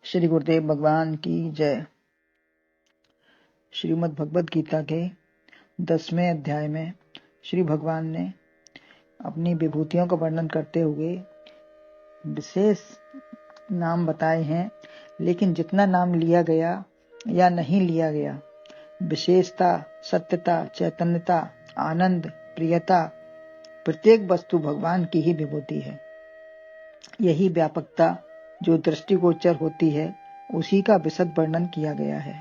श्री गुरुदेव भगवान की जय। श्रीमद् भगवद गीता के 10वें अध्याय में श्री भगवान ने अपनी विभूतियों का वर्णन करते हुए विशेष नाम बताए हैं, लेकिन जितना नाम लिया गया या नहीं लिया गया, विशेषता, सत्यता, चैतन्यता, आनंद, प्रियता, प्रत्येक वस्तु भगवान की ही विभूति है। यही व्यापकता जो दृष्टिगोचर होती है, उसी का विशद वर्णन किया गया है।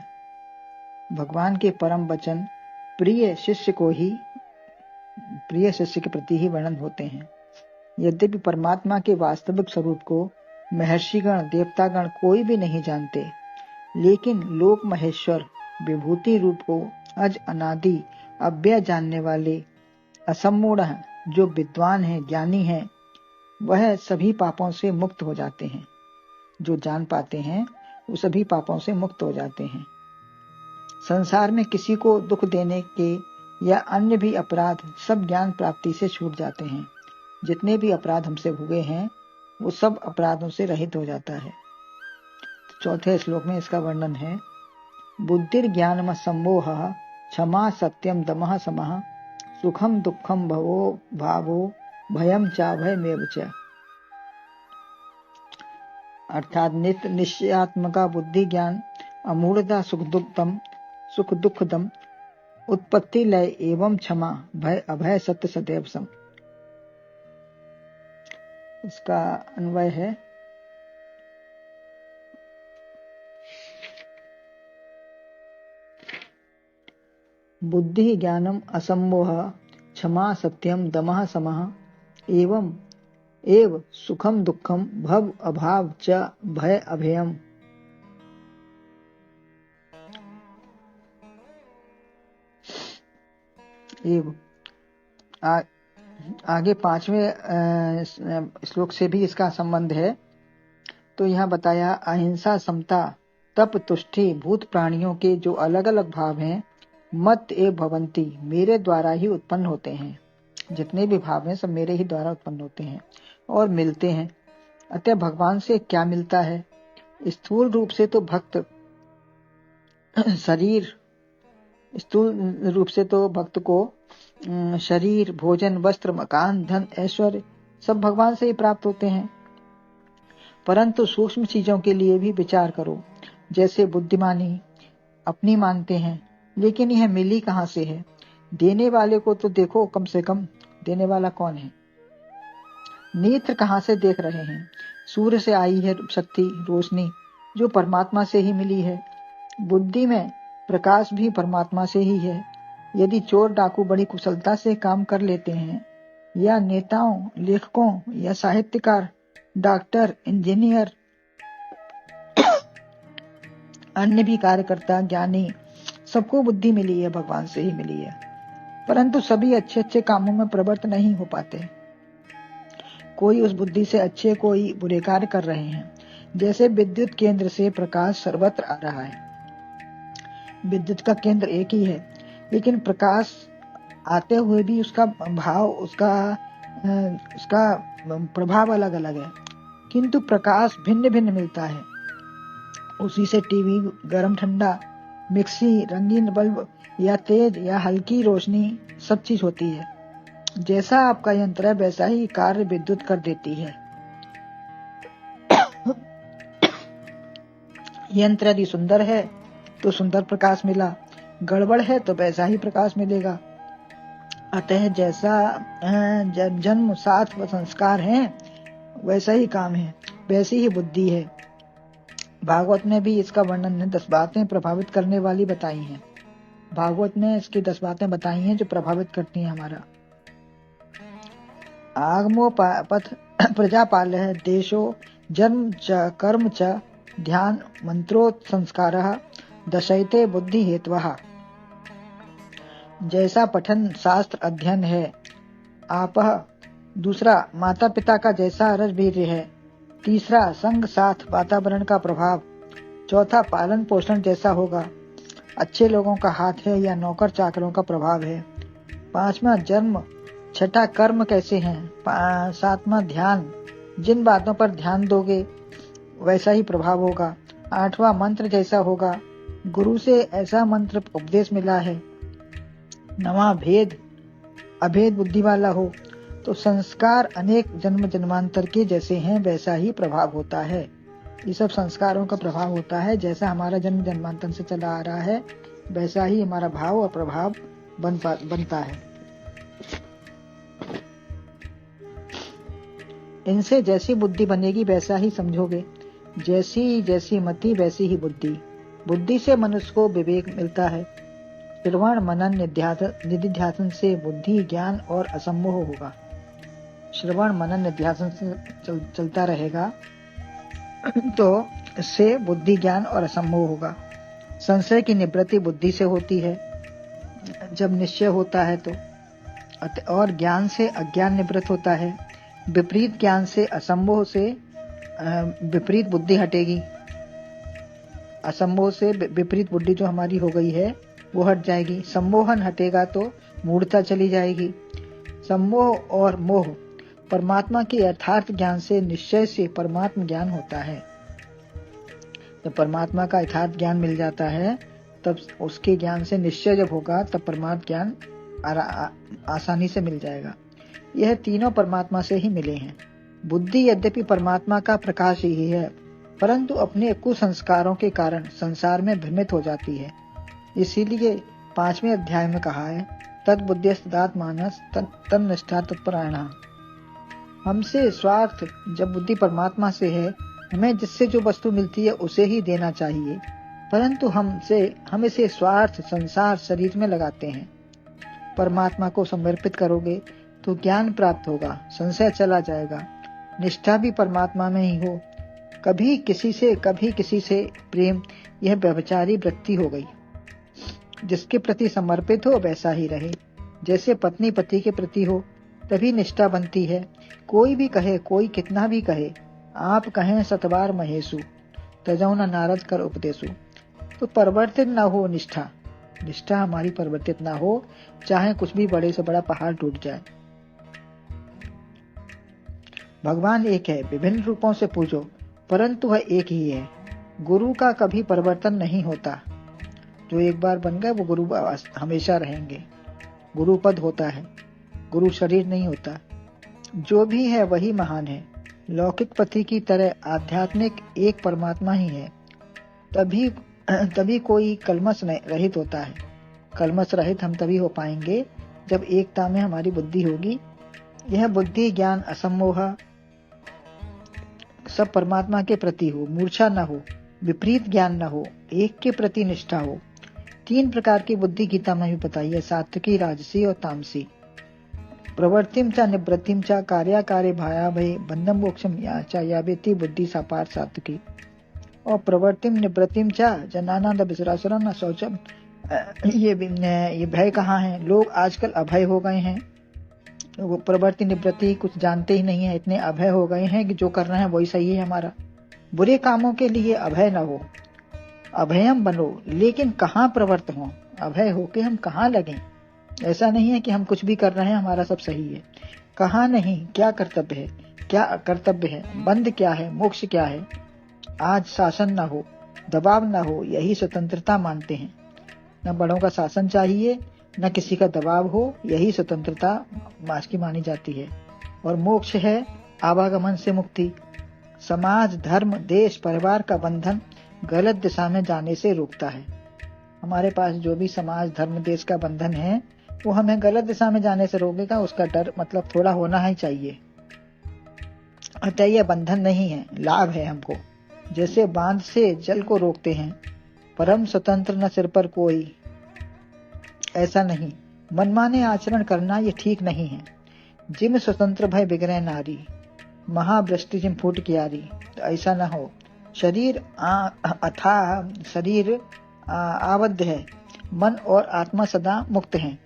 भगवान के परम वचन प्रिय शिष्य के प्रति ही वर्णन होते हैं। यद्यपि परमात्मा के वास्तविक स्वरूप को महर्षिगण, देवतागण कोई भी नहीं जानते, लेकिन लोक महेश्वर विभूति रूप को अज अनादि अव्यय जानने वाले असम्मूढ़ जो विद्वान हैं, ज्ञानी हैं, वह सभी पापों से मुक्त हो जाते हैं। जो जान पाते हैं वो सभी पापों से मुक्त हो जाते हैं। संसार में किसी को दुख देने के या अन्य भी अपराध सब ज्ञान प्राप्ति से छूट जाते हैं। जितने भी अपराध हमसे भुगे हैं वो सब अपराधों से रहित हो जाता है। चौथे श्लोक में इसका वर्णन है। बुद्धिर ज्ञानम सम्मोह क्षमा सत्यम दमः समः सुखम दुखम भवो भावो भयम चाभयमेव च। अर्थात नित्य निश्चयात्मका बुद्धि ज्ञान अमूढ़ता सुख दुखदम उत्पत्ति लय एवं क्षमा भय अभय सत्य सदैव सम। इसका अन्वय है। बुद्धि ज्ञानम असम्मोह क्षमा सत्यम दमः समः एवं एव सुखम दुखम भव अभाव च भय अभयम। आगे 5वें श्लोक से भी इसका संबंध है। तो यहाँ बताया अहिंसा, समता, तप, तुष्टि भूत प्राणियों के जो अलग अलग भाव हैं, मत एव भवंती मेरे द्वारा ही उत्पन्न होते हैं। जितने भी भाव हैं सब मेरे ही द्वारा उत्पन्न होते हैं और मिलते हैं। अतः भगवान से क्या मिलता है? स्थूल रूप से तो भक्त को शरीर, भोजन, वस्त्र, मकान, धन, ऐश्वर्य सब भगवान से ही प्राप्त होते हैं। परंतु सूक्ष्म चीजों के लिए भी विचार करो। जैसे बुद्धिमानी अपनी मानते हैं, लेकिन यह मिली कहाँ से है? देने वाले को तो देखो, कम से कम देने वाला कौन है? नेत्र कहाँ से देख रहे हैं? सूर्य से आई है शक्ति, रोशनी जो परमात्मा से ही मिली है। बुद्धि में प्रकाश भी परमात्मा से ही है। यदि चोर डाकू बड़ी कुशलता से काम कर लेते हैं, या नेताओं, लेखकों या साहित्यकार, डॉक्टर, इंजीनियर, अन्य भी कार्यकर्ता, ज्ञानी, सबको बुद्धि मिली है, भगवान से ही मिली है। परंतु सभी अच्छे अच्छे कामों में प्रवृत्त नहीं हो पाते। कोई उस बुद्धि से अच्छे, कोई बुरे कार्य कर रहे हैं। जैसे विद्युत केंद्र से प्रकाश सर्वत्र आ रहा है। विद्युत का केंद्र एक ही है, लेकिन प्रकाश आते हुए भी उसका भाव, उसका प्रभाव अलग अलग है, किंतु प्रकाश भिन्न भिन्न मिलता है। उसी से टीवी, गर्म ठंडा, मिक्सी, रंगीन बल्ब या तेज या हल्की रोशनी सब चीज होती है। जैसा आपका यंत्र है वैसा ही कार्य विद्युत कर देती है। यंत्र यदि सुंदर है तो सुंदर प्रकाश मिला, गड़बड़ है तो वैसा ही प्रकाश मिलेगा। अतः जैसा जन्म, साथ व संस्कार है, वैसा ही काम है, वैसी ही बुद्धि है। भागवत में भी इसका वर्णन है। 10 बातें प्रभावित करने वाली बताई हैं। भागवत ने इसकी 10 बातें बताई हैं जो प्रभावित करती हैं हमारा। आगमो पथ प्रजापाल है, देशो जन्म च कर्म च ध्यान मंत्रो संस्कारः दशैते बुद्धि हेतवः। जैसा पठन शास्त्र अध्ययन है, आपह। दूसरा माता पिता का जैसा रसवीर्य है। तीसरा संग साथ वातावरण का प्रभाव। चौथा पालन पोषण जैसा होगा। अच्छे लोगों का हाथ है या नौकर चाकरों का प्रभाव है। 5वां जन्म। 6ठा कर्म कैसे हैं। 7वां ध्यान, जिन बातों पर ध्यान दोगे वैसा ही प्रभाव होगा। 8वां मंत्र जैसा होगा, गुरु से ऐसा मंत्र उपदेश मिला है, 9वां भेद अभेद बुद्धि वाला हो, तो संस्कार अनेक जन्म जन्मांतर के जैसे हैं वैसा ही प्रभाव होता है। ये सब संस्कारों का प्रभाव होता है। जैसा हमारा जन्म जन्मांतर से चला आ रहा है वैसा ही हमारा भाव और प्रभाव बनता है। इनसे जैसी बुद्धि बनेगी वैसा ही समझोगे। जैसी जैसी मति वैसी ही बुद्धि। बुद्धि से मनुष्य को विवेक मिलता है। श्रवण मनन निधिध्यासन से बुद्धि ज्ञान और असम्मोह होगा। श्रवण मनन निध्यासन से चलता रहेगा तो इससे बुद्धि ज्ञान और असम्मोह होगा। संशय की निवृत्ति बुद्धि से होती है जब निश्चय होता है तो, और ज्ञान से अज्ञान निवृत्त होता है। विपरीत ज्ञान से असम्मोह से विपरीत बुद्धि हटेगी। असम्मोह से विपरीत बुद्धि जो हमारी हो गई है वो हट जाएगी। सम्मोहन हटेगा तो मूढ़ता चली जाएगी। सम्मोह और मोह परमात्मा के यथार्थ ज्ञान से, निश्चय से परमात्म ज्ञान होता है। जब परमात्मा का यथार्थ ज्ञान मिल जाता है तब उसके ज्ञान से निश्चय जब होगा तब परमात्म ज्ञान आसानी से मिल जाएगा। यह तीनों परमात्मा से ही मिले हैं। बुद्धि यद्यपि परमात्मा का प्रकाश ही है परंतु अपने कुसंस्कारों के कारण संसार में भ्रमित हो जाती है। इसीलिए 5वें अध्याय में कहा है, तद्बुद्ध्यस्तदात्मानस् तन्निष्ठा तत्परायणः। हमसे स्वार्थ, जब बुद्धि परमात्मा से है हमें जिससे जो वस्तु मिलती है उसे ही देना चाहिए, परंतु हम इसे स्वार्थ, संसार, शरीर में लगाते हैं। परमात्मा को समर्पित करोगे तो ज्ञान प्राप्त होगा, संशय चला जाएगा। निष्ठा भी परमात्मा में ही हो। कभी किसी से प्रेम, यह व्यभिचारी वृत्ति हो गई। जिसके प्रति समर्पित हो वैसा ही रहे। जैसे पत्नी पति के प्रति हो तभी निष्ठा बनती है। कोई भी कहे, कोई कितना भी कहे, आप कहें सतबार महेशु, तजौ न नारद कर उपदेशु, तो परिवर्तित ना हो निष्ठा। निष्ठा हमारी परिवर्तित ना हो, चाहे कुछ भी बड़े से बड़ा पहाड़ टूट जाए। भगवान एक है, विभिन्न रूपों से पूजो, परंतु वह एक ही है। गुरु का कभी परिवर्तन नहीं होता। जो एक बार बन गए वो गुरु हमेशा रहेंगे। गुरु पद होता है, गुरु शरीर नहीं होता। जो भी है वही महान है। लौकिक पति की तरह आध्यात्मिक एक परमात्मा ही है। तभी कोई कलमश रहित होता है। कलमश रहित हम तभी हो पाएंगे जब एकता में हमारी बुद्धि होगी। यह बुद्धि ज्ञान असम्मोह सब परमात्मा के प्रति हो, मूर्छा न हो, विपरीत ज्ञान न हो, एक के प्रति निष्ठा हो। 3 प्रकार की बुद्धि गीता में भी बताई है, सात्विकी, राजसी और तामसी। प्रवृत्तिम च निवृत्तिम च कार्याकारे भाया भय बंधम मोक्षम या यावेति बुद्धि सापार सात्विकी। और प्रवृत्तिम निवृत्तिम च जनानंद विसरासुरम न शौचम। ये भय कहाँ है? लोग आजकल अभय हो गए हैं। वो प्रवृत्ति निवृत्ति कुछ जानते ही नहीं है, इतने अभय हो गए हैं कि जो कर रहे हैं वही सही है हमारा। बुरे कामों के लिए अभय न हो, अभयम बनो, लेकिन कहाँ प्रवृत्त हो? अभय हो के हम कहाँ लगें? ऐसा नहीं है कि हम कुछ भी कर रहे हैं हमारा सब सही है। कहाँ नहीं, क्या कर्तव्य है, क्या अकर्तव्य है, बंध क्या है, मोक्ष क्या है। आज शासन न हो, दबाव न हो, यही स्वतंत्रता मानते हैं। न बड़ों का शासन चाहिए, न किसी का दबाव हो, यही स्वतंत्रता मास की मानी जाती है। और मोक्ष है आवागमन से मुक्ति। समाज, धर्म, देश, परिवार का बंधन गलत दिशा में जाने से रोकता है। हमारे पास जो भी समाज, धर्म, देश का बंधन है वो हमें गलत दिशा में जाने से रोकेगा। उसका डर मतलब थोड़ा होना ही चाहिए। अतः यह बंधन नहीं है, लाभ है हमको। जैसे बांध से जल को रोकते हैं, परम स्वतंत्र न सिर पर कोई, ऐसा नहीं। मनमाने आचरण करना ये ठीक नहीं है। जिम स्वतंत्र भय बिगड़े नारी, महावृष्टि जिम फूट कियारी, तो ऐसा न हो। शरीर अथाह, शरीर आबद्ध है, मन और आत्मा सदा मुक्त हैं।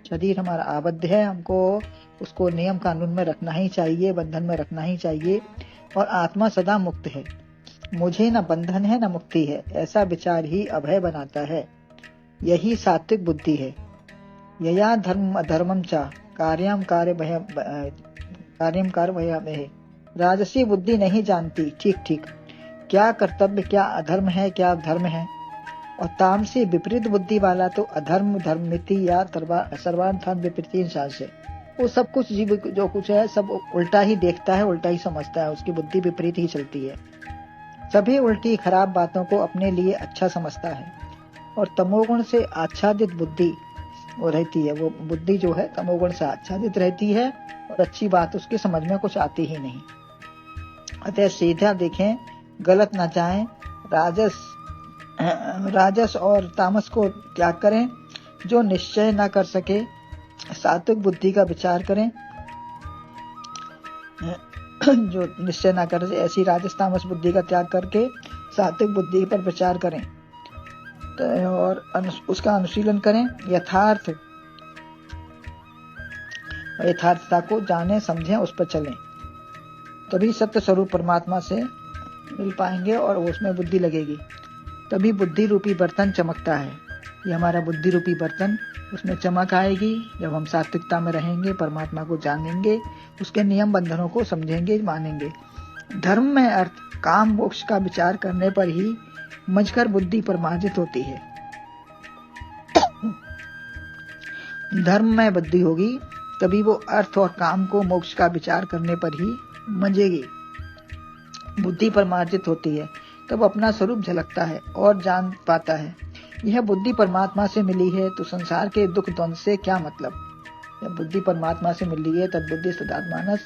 शरीर हमारा आबद्ध है, हमको उसको नियम कानून में रखना ही चाहिए, बंधन में रखना ही चाहिए। और आत्मा सदा मुक्त है। मुझे न बंधन है न मुक्ति है, ऐसा विचार ही अभय बनाता है। यही सात्विक बुद्धि है। यया धर्मम चा कार्यम कार्य भय। राजसी बुद्धि नहीं जानती ठीक ठीक, क्या कर्तव्य, क्या अधर्म है, क्या धर्म है। और तामसी विपरीत बुद्धि वाला तो अधर्म धर्ममिति या सर्वार्थान विपरीत इंसान से, वो सब कुछ जीव जो कुछ है सब उल्टा ही देखता है, उल्टा ही समझता है, उसकी बुद्धि विपरीत ही चलती है। सभी उल्टी खराब बातों को अपने लिए अच्छा समझता है। और तमोगुण से आच्छादित बुद्धि वो रहती है, वो बुद्धि जो है तमोगुण से आच्छादित रहती है और अच्छी बात उसके समझ में कुछ आती ही नहीं। अतः सीधा देखें, गलत ना जाएं, राजस और तामस को त्याग करें। जो निश्चय ना कर सके सात्विक बुद्धि का विचार करें। जो निश्चय ना कर सके ऐसी राजस तामस बुद्धि का त्याग करके सात्विक बुद्धि पर विचार करें और उसका अनुशीलन करें। यथार्थता को जाने समझें, उस पर चलें, तभी सत्य स्वरूप परमात्मा से मिल पाएंगे और उसमें बुद्धि लगेगी। तभी बुद्धि रूपी बर्तन चमकता है। ये हमारा बुद्धि रूपी बर्तन, उसमें चमक आएगी जब हम सात्विकता में रहेंगे, परमात्मा को जानेंगे, उसके नियम बंधनों को समझेंगे, मानेंगे। धर्म में अर्थ काम मोक्ष का विचार करने पर ही मजकर बुद्धि परमार्जित होती है। धर्म में बुद्धि होगी तभी वो अर्थ और काम को मोक्ष का विचार करने पर ही मंजेगी। बुद्धि परमार्जित होती है तब अपना स्वरूप झलकता है और जान पाता है। यह बुद्धि परमात्मा से मिली है तो संसार के दुख द्वंद से क्या मतलब। जब बुद्धि परमात्मा से मिली है तब बुद्धि सदात्मानस,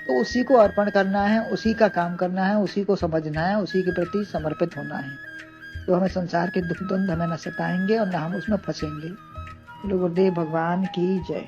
तो उसी को अर्पण करना है, उसी का काम करना है, उसी को समझना है, उसी के प्रति समर्पित होना है। तो हमें संसार के दुख द्वंद हमें न सताएंगे और न हम उसमें फंसेंगे। गुरुदेव भगवान की जय।